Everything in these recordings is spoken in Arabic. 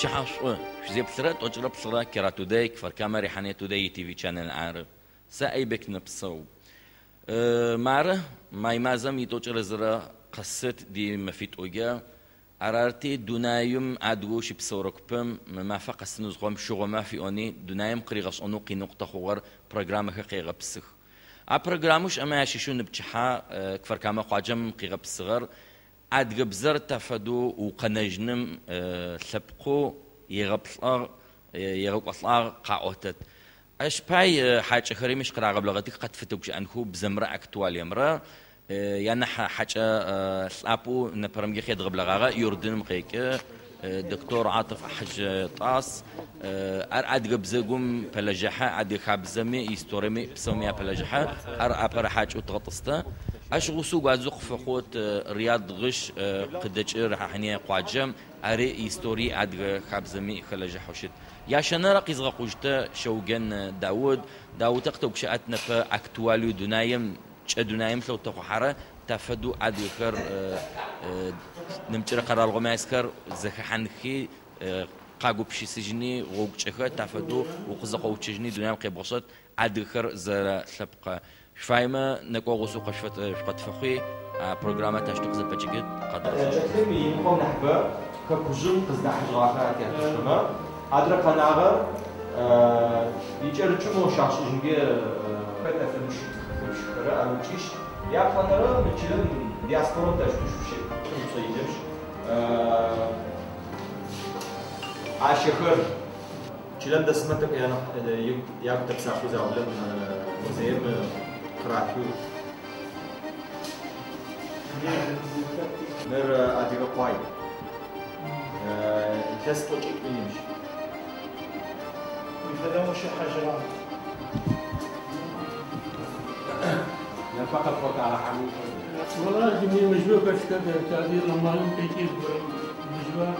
بتشحش زي بثرات أجرب بثرة كراتو دايك فركامة ريحانية توداي تي في channel عارف سأي بك نبصو ماره ما يمازم يتوجر زرا قصت دي مفيت أوجا عرارتي دنايم عدوش بصوركبم ما فقط سنوزغم شغل ما في أني دنايم قريغس أنو قي نقطة خوار برنامج قيغة بسخ برنامج أما يشيشون بتشحا كفركامة قاجم قيغة بسغر عاد جبزر تفدو وقنجنم ثبقو يغبصار يغبصار قاعوتت اش باي حاجه خري مش قرا قبل غتك قد فتوكش انكو بزمره اكتوال يمرا يعني حاجه سابو نبرم يخيد قبل غا يردن مقيك دكتور عاطف حج طاس ارعد جبزقم بلجحه عاد خابزمي يستورمي بسميها بلجحه ابر حاجه وتغطسته اش غسو غازق فخوت رياض غش قدج رحنيه قواجم اري يستوري عاد خابزمي خلجح وشت يا شنرا قيزغا قوجتا شوغن داود تقتوك شاتنا فاكتواليو دنايم دنايم لو تخحره تفدو عاد يخر نمتر قرار غماسكر زخحنخي قاقو بشي سجني وقچخه تفدو وقزقو تشجني دنيا قيبوسط عاد يخر زرا سبقه شفايمه نكو غسو قشفت فقط فخي برنامج تشتق زبجيت قدر تكلمي يقوم نحبه كبجم قزنا حجراخات يعني تشتما أدرى قناعة يجرّبوا شخص جنبي كذا في المشكلة أو تيش يا قناعة مثلاً دياسبورا تشوف شيء تصيدش عاشقر مثلاً دسمتك يعني يكتب سافوزا ولا مزيم قراتيو نر أديك قاي الكاس توجيك ميمش هذا مش حجرات لا فقط فوق على حمود والله جميل مجبور بس كذا تعديل لما يمكن كيف مجبور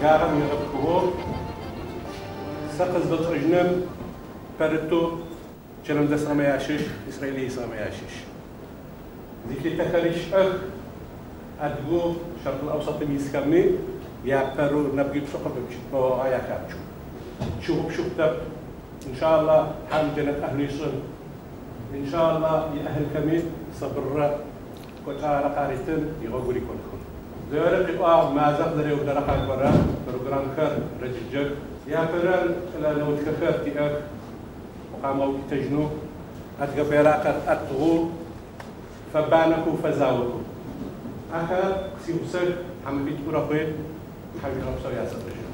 أدقارم يغبكوه سقز بطرجنم بردو جنم دس رمياشش إسرائيلي رمياشش ذيك تكريش أدقو شرق الأوسط ميسكرني يا برو نبغي بشقة بمشتبه آيا كابشو شوف تب إن شاء الله حمدنا أهل يصل إن شاء الله يأهل كمين صبر كتار قارتن يغوري كلكم ذلك ما زقدر يقدر أقعد برا برنامج كر رجيج يا فرن لو تكفر تيأك وقاموا يتجنوا أتقبل أتغو فبانكوا فزاوكوا آخر سيوسر هم بيتقولوا خير حبيبي ربصوا يا سبرشة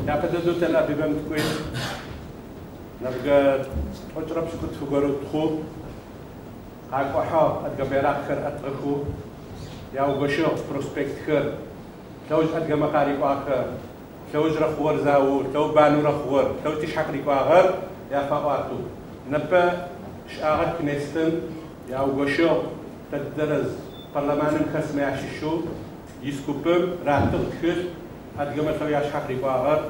يا فتدو تل أبيب متكوي نبغى أجرب شكل تفجروا تخو هاكوا حا أتقبل آخر أتغخو يا وبشر بروسبكت خير لو جد جم قاري آخر لو جرى خوار زاو لو بانو رخوار لو تشحق لي آخر يا فقاتو نبى شاعر كنيستن يا وبشر تدرس برلمان خصم يعششو يسكوبم راتل خير هاد جم لو يشحق لي آخر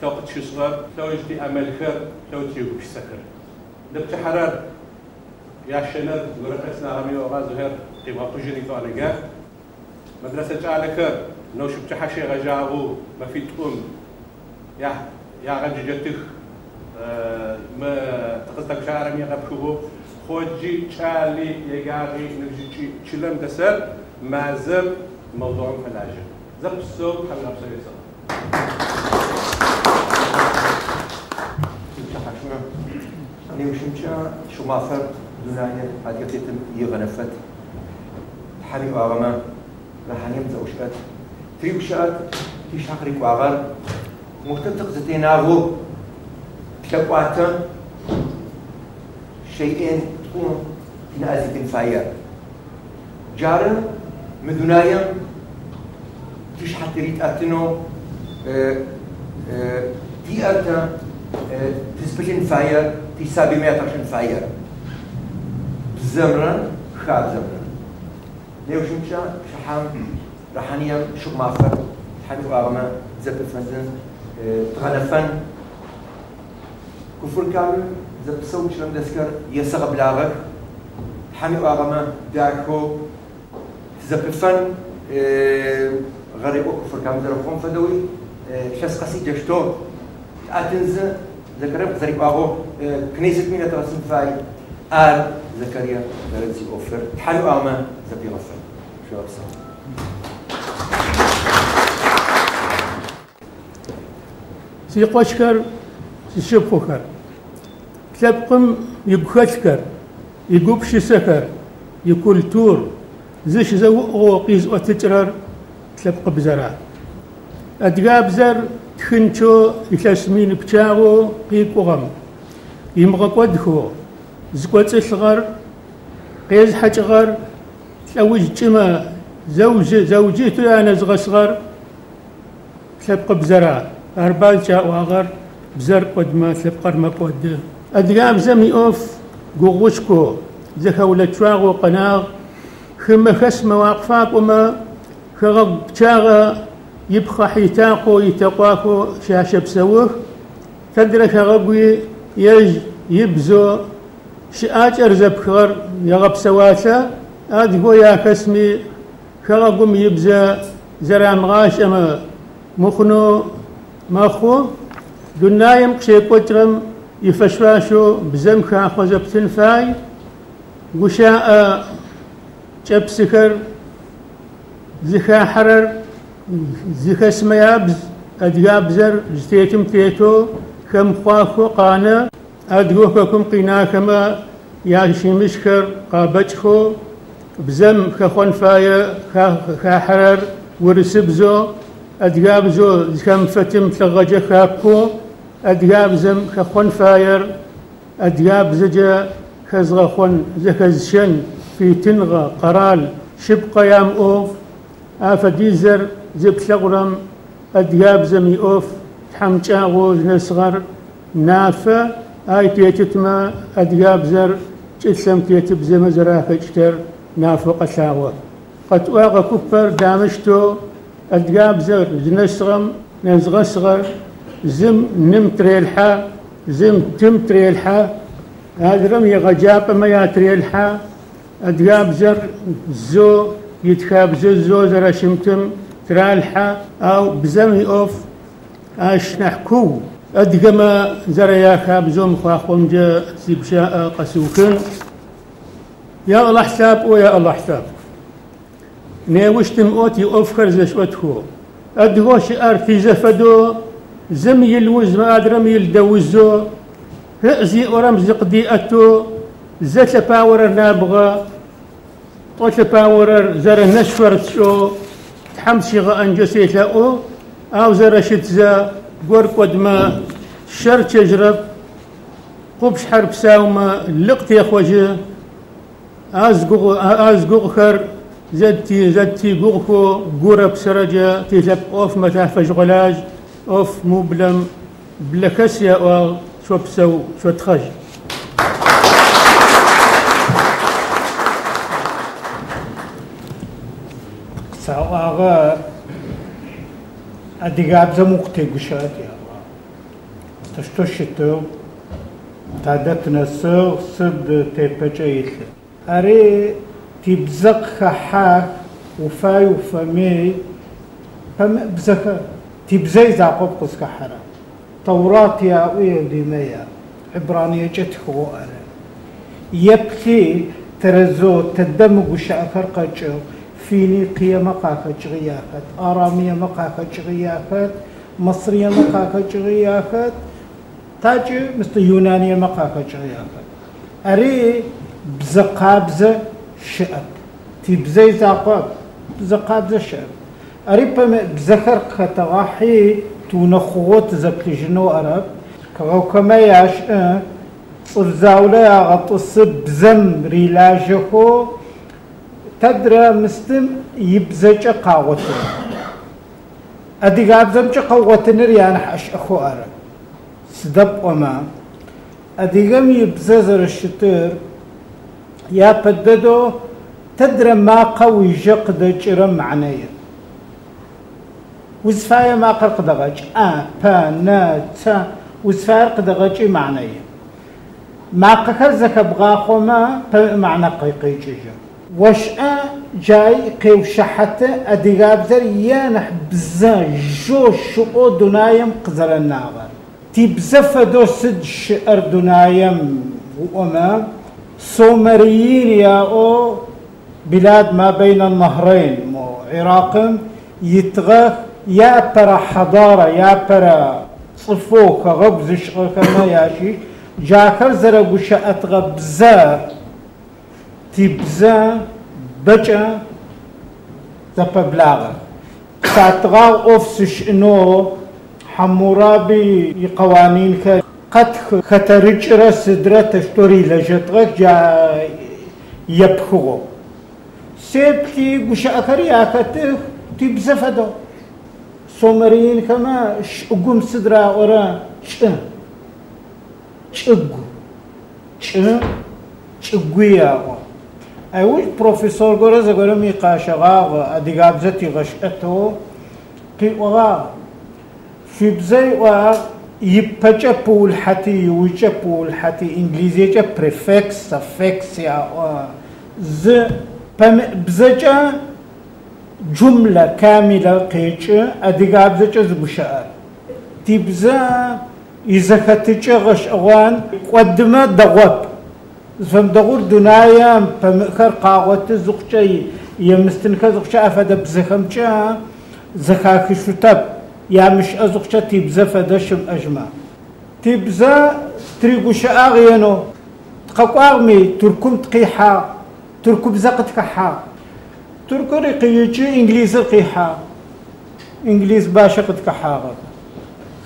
لو تشصر لو جدي أمل خير لو تيجي بسكر نبى حرر يا شنر ورقصنا رمي وغازهر تبغى تجري طالقة مدرسة جالك لو شفت حشي غجاغو ما في تقوم يا غججتك ما تقصدك شعرم يغبشوه خوجي تشالي يجاغي نجي تشلم دسر ما زم موضوع فلاجة زب السوق حمل أبصر يسار أنا مشمشة شو مافر دنيا هذه كتير يغنفت حبيب أغمى لحنيم زوجات في وشات في شهر كواغر مختلط زتيناغو تقواتن شيئين تكون نازل فاير جارن مدنايا تيش حتى ريت أتنو تي أرتا تسبتين فاير تي سابي ميترشن فاير زمرا خاب زمرا نيوشمشا شحام رحانيا شو مافر حنو أغما زبط فنزن تغنفن كفر كامل زبط سوي شلون دسكر يسغب لاغك حنو أغما داكو زبط فن غريبو كفر كامل زرفون فدوي شاس قصيدة شتو أتنز ذكرت زريب أغو كنيسة مينا ترسم فاي آل زكريا درزي أوفر حلو أغما زبي غفر شو أبصر سيقوشكر سيشبخوكر تلبقم يبخشكر يقوبش سكر يكولتور زيش زو قيز وتجرر تلبق بزرع أدقاب زر تخنشو يتلسمين بتاعو قيق وغم يمغق ودخو زكوت الصغر قيز حجغر تلوج جمع زوجيتو أنا زغ صغر تلبق بزرع أربال شاء وغر بزر قدما تلبقر مقود أدقاب زمي أوف قوغوشكو زخولة شواغو قناغ خم خس مواقفاك وما خغب شاغا يبخى حيتاقو يتقاكو شاشة بسوه تدرى خغبوي يج يبزو شآج أرزب خغر يغب سواسا أدقو يا كسمي خغبوم يبزا زرام غاش أما مخنو ماخو دنايم قشيكو ترم يفشواشو بزم خاخو زبتن فاي وشاء جب سكر زخا حرر زخا سميابز أدقاب زر جتيتم تيتو كم خواخو قانا أدقوكم قناكما ياشي مشكر قابجخو بزم خخون فايا خا حرر ورسبزو أدقاب زو زخم فتم تلغجا خاكو أدقاب زم خخون فاير أدقاب زجا خزغخون زخزشن في تنغى قرال شبقى يام أوف آفديزر زب شغرم أدقاب زمي أوف تحمشاغو نصغر نافة آي تيتتما أدقاب زر جسم تيتب زم زراخ اجتر نافة قشاغو قد واغا كفر دامشتو أدقاب زر نصغم نزغصغر زم نمتريلحا زم تمتريلحا هذا رمي غجاب ما ياتريلحا أدقاب زر زو يتخاب زو زر شمتم ترالحا أو بزمي أوف أش نحكو أدقما زر يا خاب زو مخاخوم جا سيبشاء قسوكن يا الله حساب ويا الله حساب نيوشتم أوتي أوفخر زشوتكو أدغوش أرتي زفدو زم يلوز ما أدرم يلدوزو هأزي ورمز قديئتو زت باورر نابغا طوت باورر زر نشفر شو تحمسي غا أنجسي لاؤو أو زر شتزا قرق ودما شر تجرب قبش حرب ساوما لقت يا خوجه أزقوغ خر زدتي قوغكو قرب سرجة تيزب أوف متافج غلاج أوف مبلم بلكسيا أو شو بسو شو تخج ساغا أديغاب زموقتي قشات يا تشتوشتو تعدت نسو سد تيبجايل أري تبزق خحاك وفاي وفمي فم بزك تبزي زعقب قسك حرا توراة يا ويا ديميا عبرانية جتخو أنا يبكي ترزو تدمج شاكر قجو فينيقية مقاكة جغياكت آرامية مقاكة جغياكت مصرية مقاكة جغياكت تاجي مثل يونانية مقاكة جغياكت أري بزقابزة شعب تبزي زعقب بزقابزة شعب أريبا بذكر كتغاحي تونخوت زبلجنو أرب كغو كما ياش صرزاولا غطس بزم ريلاجكو تدرى مستم يبزج قاوته أديقاب زمجة قوة نريان حش أخو أرى سدب وما أديقام يبززر الشتر يا بددو تدرى ما قوي جقد جرم معنيا وزفايا ما قرقدغج با نا تا وزفايا قدغج معنيا ما قكر زكا بغاخو ما معنى قيقيجيجا واش جاي قيو شحته أديقاب زر يانح بزا جو شقو دنايم قزر الناغر تبزفة دو سد شئر دنايم وما سومريين يا أو بلاد ما بين النهرين مو عراق يتغى يا برا حضارة يا برا صفوك غبز شغل ما ياشي جاكر زر وشا أتغى بزار تبزا بجا زبا بلاغة ساتغا أوفسش إنو حمورابي قوانين قد خطرجرة سدرة تشتري لجتغك جا يبخو سيبتي وشا أكرياكته تبزا فدو سومريين كما شقوم سدرة ورا شقويا أيوش بروفيسور غورز غورمي قاشغا أديقاب زتي غشأتو كي وغا في بزي وغا يبجا بول حتي يوجا بول حتي إنجليزيجا prefix suffix يا ز بزجا جملة كاملة قيتش أديقاب زجا زبشار تبزا إذا كتجا غش أغوان قدمة دغوب فهم دغور دنايا فمأخر قاوة زقشي يمستنكا زقشا أفدا بزخمشا زخاكي شتب يا مش أزقشا تبزا فدشم أجمع تبزا تريقوشا أغيانو تقاقو أغمي تركم تقيحا تركم زقتك حا تركو ريقيجي إنجليز القيحا إنجليز باشقتك حاغر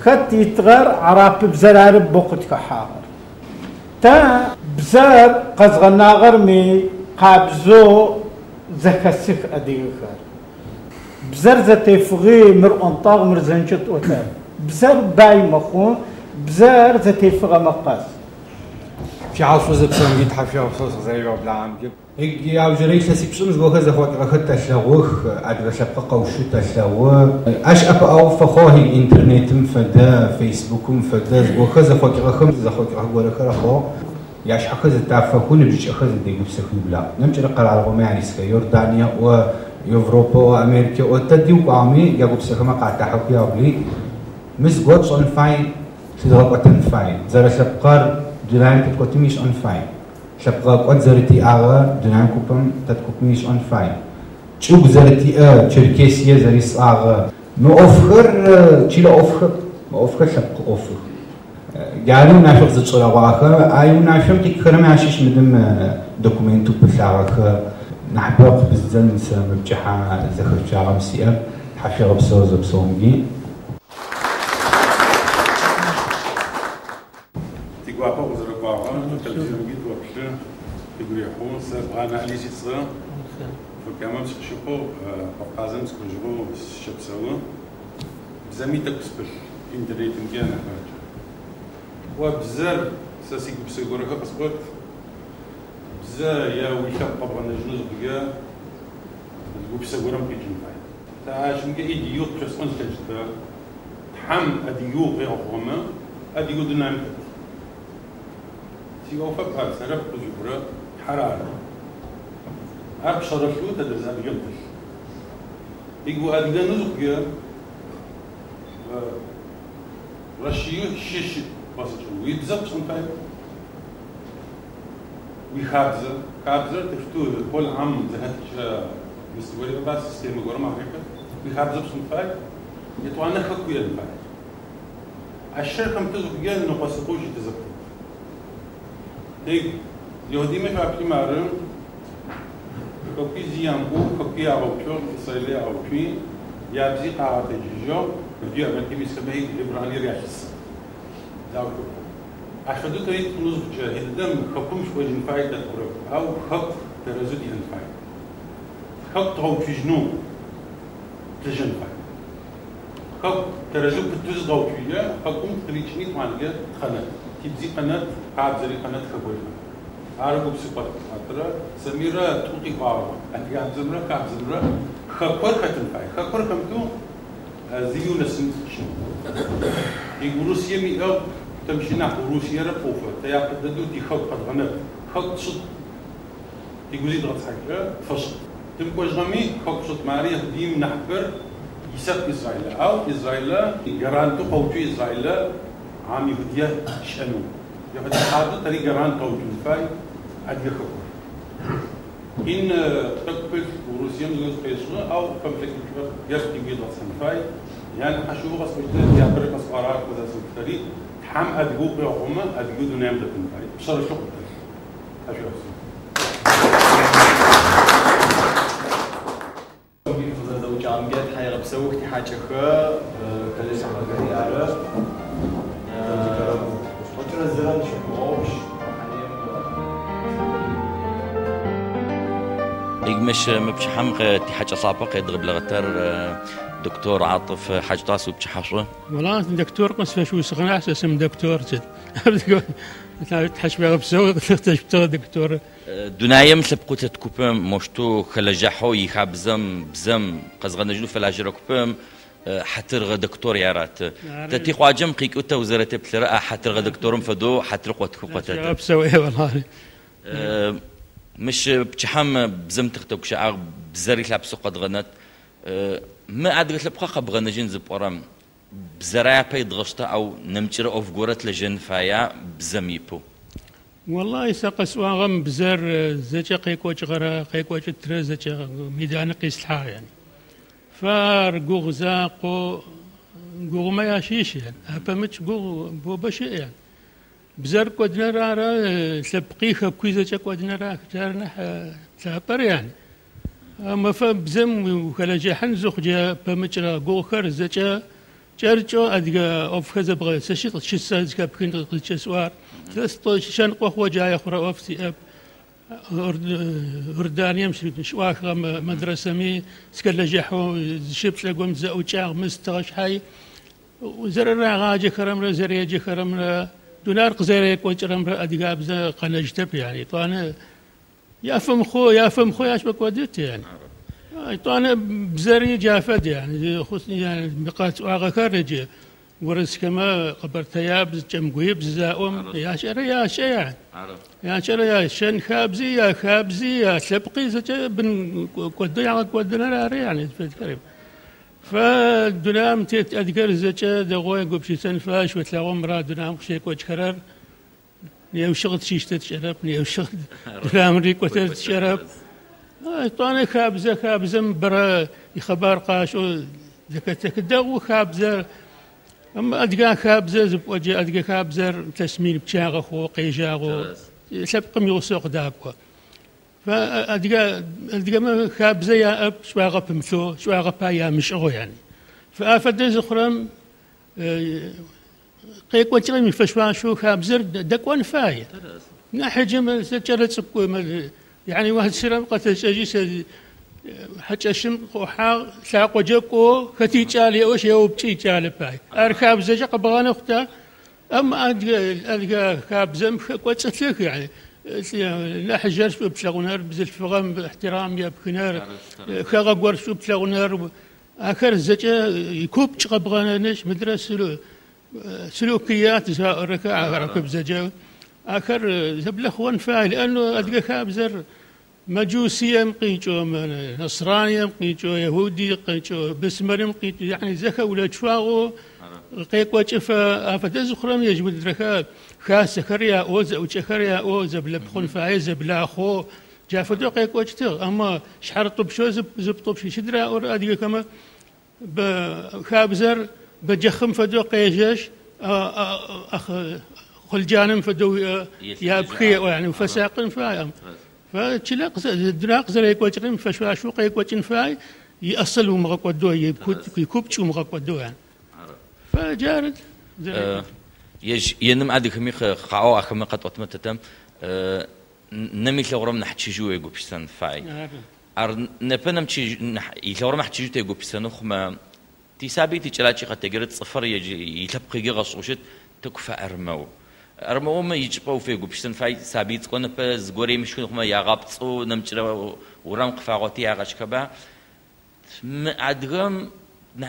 خط يتغر عراب بزرار بوقتك حاغر تا بزار قزغنا غرمي قابزو زكسك أديغر بزار زتيفغي مرقنطاغ مرزنجت أوتاب بزار باي مخون بزار زتيفغ مقاس في عاصفة زبسون حفيا وصوص زي وبلا عم جيب هيك يا جريش نسيبشون زغوخ زخوات غخت تشلغوخ أدرى شبقة وشو تشلغوخ أش أبا أو فخوه الإنترنت مفدا فيسبوك مفدا زغوخ زخوات غخم زخوات غخورة خرخو ياش أخذ التعفكون بيجي أخذ الديجو بسخن بلا نمشي نقرأ على غومي يعني سكا يوردانيا ويوروبا وأمريكا وتديو قامي يجو بسخن ما قاعد تحكي أولي مس قوتش on fine تدرب on fine زر شبقار دلائم تتكتميش on fine شبقار قد زرتي آغا دلائم كوبم تتكتميش on fine شوك زرتي تشركيسية زريس آغا ما أفخر تشيلا أفخر ما أفخر شبق أفخر قالوا ناشوف زد صورة واقع أيو ناشوف تكرم عشيش مدم دوكومنتو بساعة نحبق بزن مبجحة زخر شاغم سيئة حفي غبسو زبسومجي تقوى فوق زرق واقع تلفزيون جيد وبشر تقول يحون سبغانا علي جيصة فكامل شخشقو فقازم سكنجرو شبسوه بزمي تكسبل إنترنت مجانا وبزار ساسي بسيقولك قصبت بزار يا ويشاب طبعا نجنوز بقى بسيقولهم كيجن فاي تعاش مكا إيديوط كسقن كجدا تحم أديوط غير أخوما أديوط دنام كت سيقو فبقى سنرف بزيقورا حرارة أرب شرفلو تدرز أديوط يقو أديوط نزق بقى رشيو شيش ويتزبط شنطايب ويخابزر تفتو كل عام زهت مستوى بس سيستم جورم أفريقيا ويخابزر شنطايب يتوانا خكويا الفاي الشركة متزق جال نقصقوش يتزبط هيك يهودي ما في مارم كوكي زيامبو كوكي أروبيون إسرائيلي أروبيين يابزي قاعدة جيجو بديو أمريكي بيسكبه إبراهيم رياحس عشان دو تريد نص الدم حكمش وجه فايدة القرب أو حق ترازد ينفع حق تعود في جنون تجن فايدة خب ترجو كتوز غوتوية حكم تريجني مالجة قناة تبزي قناة عاد زري قناة خبرنا عارفوا بسبب خاطر سميرة توقي باوا أنت عاد زمرة كعب زمرة خبر ختنفاي خبر كمتو زيو نسمت شنو يقولوا مي أو تمشي نحو روسيا رفوفة تيابددو دي خلق قد غنب خلق صد يقولي ضغط حاجة فصل تمكوش غمي خلق صد ماري ديم نحبر يسب إسرائيل أو إسرائيل جرانتو قوتو إسرائيل عام يهودية شأنو يهودي هذا طريق جران قوتو فاي أدي خبر إن تقبل روسيا مزوج قيسوا أو كمفلك يفتي بيضة سنفاي يعني حشو غصب جدا يعبر مسقارات وذا سنفتري حم أدقو بيعوما أدقو دونام دفنفاي بصر شغل حشو أحسن زوج عمجات حيغ بسوق تحاجة خا كلش عمجات يعرف وترى الزران شكوش مش مبش حمق تحاجة سابق يضرب لغتر دكتور عاطف حاج طاسو بشحشة والله دكتور قصف شو سغنا اسم دكتور تحش بيغ بسوق تشتغل دكتور دنايم سبقوت تكوبم مشتو خلجحو يخابزم بزم قزغنجلو فلاجر كوبم حتر دكتور يارات تتي خواجم قيك أنت وزارة بسرعة حتر دكتورم فدو حتر قوت كوبتات بسوي والله مش بشحم بزم تختك شعر بزري لابسو قد غنت ما أدري لبقى بغنجين زبورم بزراعة بيد غشطة أو نمتر أوف جورت لجن فيا بزميبو والله ساقس واغم بزر زجا قيكوش غرا قيكوش ترزجا ميدان قيس يعني فارقو غزاقو قو ما ياشيش يعني أبمتش قو بو بشيء يعني بزر كودنا رارا سبقيخ بكويزة كودنا رارا جارنا سابر يعني أما فبزم وكلا حنزخ جا بمتش قو خرزجا جرجو أدقى أوف كذا بغى سشيط شساز كابكين تشسوار تستو شان قهوة جاي أخرى أوف سياب أردان يمشي شواخ مدرسة مي سكلا جحو شبش لقوم زاو تشاغ مستغش حي وزر غاجي خرمرة زريجي خرمرة دولار قزيريك وجرمرة أدقى بزا قنجتب يعني طانا يا فم خو ياشبك وديت يعني طانا بزري جافد يعني خصني يعني بقات واغا كارجي ورس كما قبرت يابز جمقويب زاوم يا شر يا شي يعني يا شر يا شن خابزي يا خابزي يا سبقي زجا بن كودو يعني كودنا يعني في الكريم فالدنام تيت أذكر زجا دغوي قبشي سنفاش وتلاقوا مرا دنام خشيك وجكرر نيو شغل شيشتت شرب نيو شغل دنام ريك وتت شرب طاني خابزة برا يخبار قاشو ذكتك دغو خابزة أما أدقى خابزة زب وجه أدقى خابزة تسمين بشاغ أخو قيجاغو سبقم يوسوق داكوا فأدقى ما خابزة يا أب شواغة بمثو شواغة بايا مشغو يعني فأفد زخرم قيك وجه من فشواشو خابزة دكوان فايا نحجم سجلت يعني واحد سلام قتل أجيس حتى وحا ساق وجهكو ختي جالي أوش يوبتي جالي باي أركاب زجا قبغان أختا أما ألقى كاب زم كوتسلك يعني لا حجر شو بشغنار بزل فغم باحترام يا بكنار خاغا قور شو بشغنار آخر زجا يكوب قبغانش مدرسة سلوكيات ركع ركب زجا آخر زبلخ فاعل لأنه ألقى كاب زر مجوسي مقيتو نصراني مقيتو يهودي مقيتو بسمر مقيتو يعني زكا ولا تشواغو قيق وشفا فتزخرم يجب الدركات خاصة كريا أوز أو شكريا أوز بلا بخون فايز بلا خو جافتو قيق وشتغ أما شحر طب شو زب طب شي شدرا أور أدي كما بخابزر بجخم فدو قيجاش أخ خلجانم فدو يا بخي يعني وفساقن فايم فشلاق دراق زريك وجرم فشو قيك وجن فاي يأصل ومغق ودو يكوبش ومغق ودو يعني فجارد ينم عادي خميخ قاو أخمي قد أتمتتم نمي لورم نحكي جو يجو بيستن فاي نبنم شيء لورم نحكي جو تيجو بيستن خما تسابي تجلاتي قد تجرد صفر يجي يتبقي غصوشت تكفى أرمو ما يجبوا فيه قبشتن فاي سابيت كون بس غوري مشكون خما يغابطو نمشرا ورام قفاغوتي اغاش كبا ادغم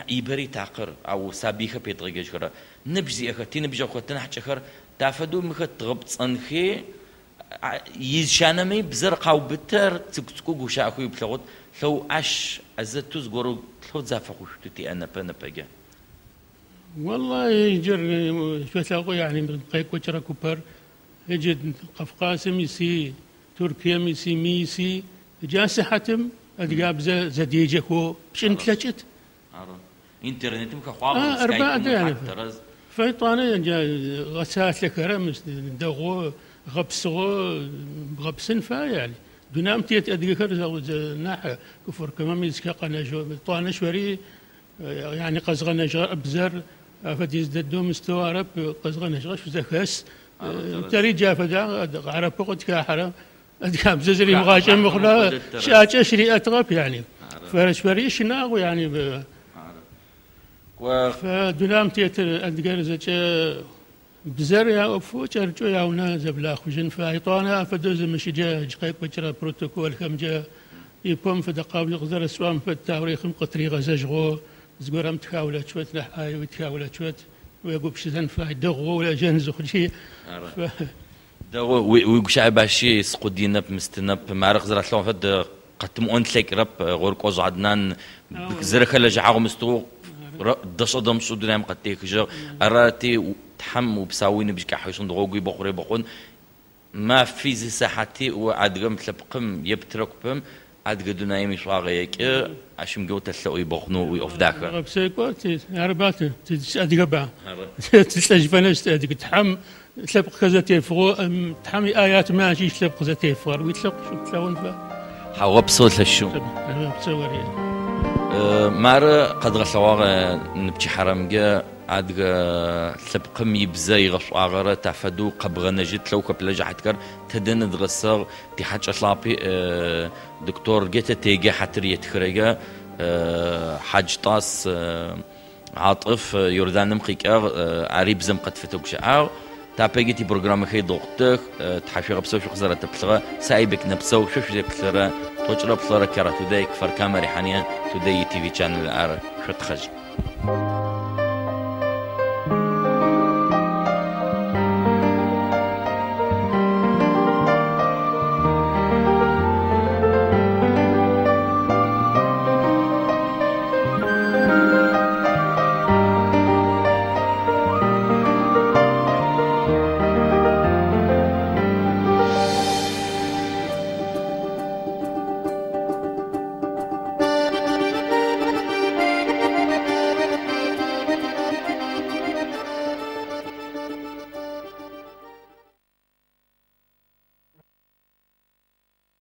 يبري تاقر او سابيخه بيتريجش كرا نبجي اختي نبجوختن حچخر تافدو مخت تغبصنخي يشانمي بزرقاو بتر تكتكو غوشا اخو يبلغوت لو اش ازتوز غورو لو زافقو شتي انا بنبجا والله يجر شو يعني قيك وشرا كوبر يجد قفقاس ميسي تركيا ميسي جاسي حتم ادقاب زديجكو شن تلجت انترنت مكخواب أربعة يعني فيطاني جا غسات لك رمس دغو غبسن فا يعني دونام تيت ادقكر ناحية كفر كمان ميسكا قناجو طانا شوري يعني قزغنا بزر فديز ددو مستوى رب قزغنا شغش زكاس تري جافدا عرب قد كاحرة ادقاب ززري مغاشم مخلا شاچ شري اتغب يعني فرش فريش ناغو يعني فدنام تيت ادقر زكا بزر يا افو ترجو ياونا زبلا خجن فايطانا فدوز مشي جا قيب وجرا بروتوكول كم جا يبوم فدقاب يقدر السوام في التاريخ قطري غزجغو زقرم تحاول شوت لحاي وتحاول شوت ويقول بشزن فايدغو ولا جنز وخشي دغو ويقشع باشي سقودينا بمستنب معرق زرا شلون فد قتم اونتلك رب غورقوز عدنان زرخ لجعو مستو دصدم سودنام قتيك جو اراتي تحم وبساوين بشكا حيشون دغوغي بقري بقون ما في زي ساحتي وعدغم تلبقم يبتركبم عاد قدنا يمي شواغيك عشان جوت السوي بخنو ويفداك بسيكوت عربات تدقبع تستجفنش تدق تحم تلبق كذا تيفغو تحمي آيات ماشي تلبق كذا تيفغر ويتلق شو تلاون فا حوا بصوت الشو بصوري مار قد غسواغ نبتي حرامجا عاد تلبقم يبزاي غشواغره تفدو قبغنا جيت لو كبلج حتكر تدن دغسر تي حاجه شلابي دكتور جيت تيجي حتريت خريجه حاج طاس عاطف يوردان مخيكر عريب زم قد فتوك شعار تابيجيتي برنامج خي دكتور تحشي غبسو شو خزره تبصره سايبك نبسو شو بصره توجر بصره كرا توداي كفر كاميرا حنيا توداي تي في channel ار شو تخرج